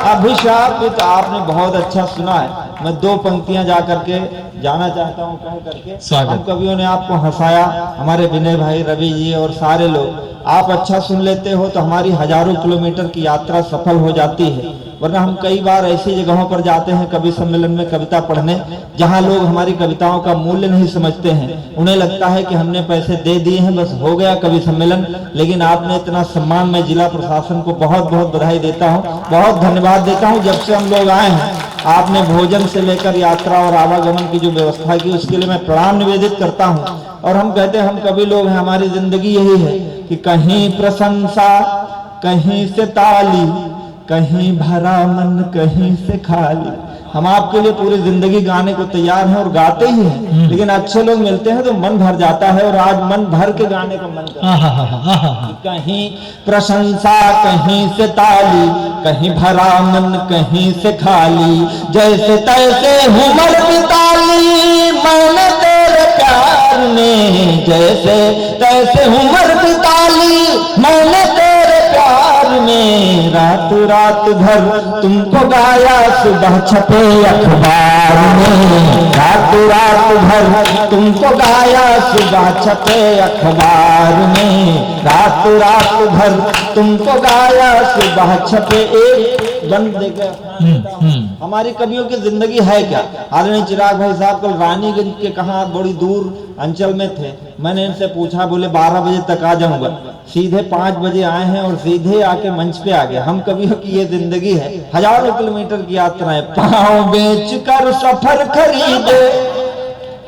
अभिशापित। आपने बहुत अच्छा सुना है। मैं दो पंक्तियां जा करके जाना चाहता हूं कह करके। हम कवियों ने आपको हंसाया, हमारे विनय भाई, रवि जी और सारे लोग। आप अच्छा सुन लेते हो तो हमारी हजारों किलोमीटर की यात्रा सफल हो जाती है। वरना हम कई बार ऐसी जगहों पर जाते हैं कवि सम्मेलन में कविता पढ़ने, जहां लोग हमारी कविताओं का मूल्य नहीं समझते हैं। उन्हें लगता है कि हमने पैसे दे दिए हैं, बस हो गया कवि सम्मेलन। लेकिन आपने इतना सम्मान, मैं जिला प्रशासन को बहुत बहुत बधाई देता हूं, बहुत धन्यवाद देता हूं। जब से हम लोग आए हैं, आपने भोजन से लेकर यात्रा और आवागमन की जो व्यवस्था की, उसके लिए मैं प्रणाम निवेदित करता हूं। और हम कहते हैं, हम कवि लोग हैं, हमारी जिंदगी यही है कि कहीं प्रशंसा, कहीं से ताली, कहीं भरा मन, कहीं से खाली। हम आपके लिए पूरी जिंदगी गाने को तैयार हैं और गाते ही हैं, लेकिन अच्छे लोग मिलते हैं तो मन भर जाता है। और आज मन भर के गाने का मन करता है। कहीं प्रशंसा, कहीं से ताली, कहीं भरा मन, कहीं से खाली। जैसे तैसे उमर बिताली मैंने तेरे प्यार में, जैसे तैसे उमर बिताली मैंने तेरे प्यार में। रात रात भर तुमको गाया, सुबह छपे अखबार में। रात रात भर तुमको गाया, सुबह छपे अखबार में। रात रात भर तुमको गाया, सुबह छपे। एक बंद देकर हमारी कवियों की जिंदगी है क्या? आदरणीय चिराग भाई साहब कल रानीगंज के कहाँ बड़ी दूर अंचल में थे। मैंने इनसे पूछा, बोले 12 बजे तक आ जाऊंगा। सीधे 5 बजे आए हैं और सीधे आके मंच पे आ गए। हम कवियों की ये जिंदगी है, हजारों किलोमीटर की यात्राएं। पाँव बेच कर सफर खरीदे,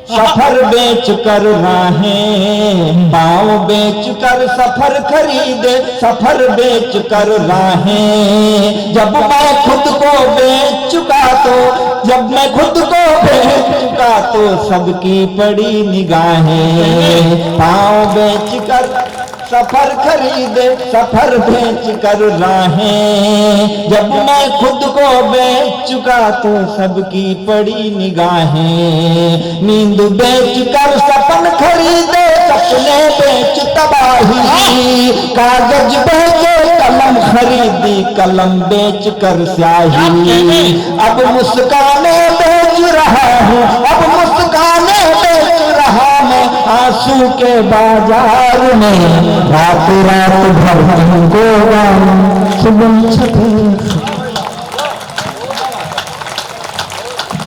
सफर बेच कर राहें, पाँव बेच कर सफर खरीदे, सफर बेच कर राहें। जब मैं खुद को बेच चुका तो, जब मैं खुद को बेच चुका तो सबकी पड़ी निगाहें। पाँव बेच कर सफर खरीदे, सफर बेच कर राहें। जब मैं खुद को बेच चुका तो सबकी पड़ी निगाहें। नींद बेच कर सपन खरीदे, सपने बेच तबाही। कागज बेचे कलम खरीदी, कलम बेच कर स्याही। अब मुस्काने बेच रहा हूँ, अब मुस्काने बेच रहा मैं आंसू के बाजार में। रात रात भर तुमको सुबह छपे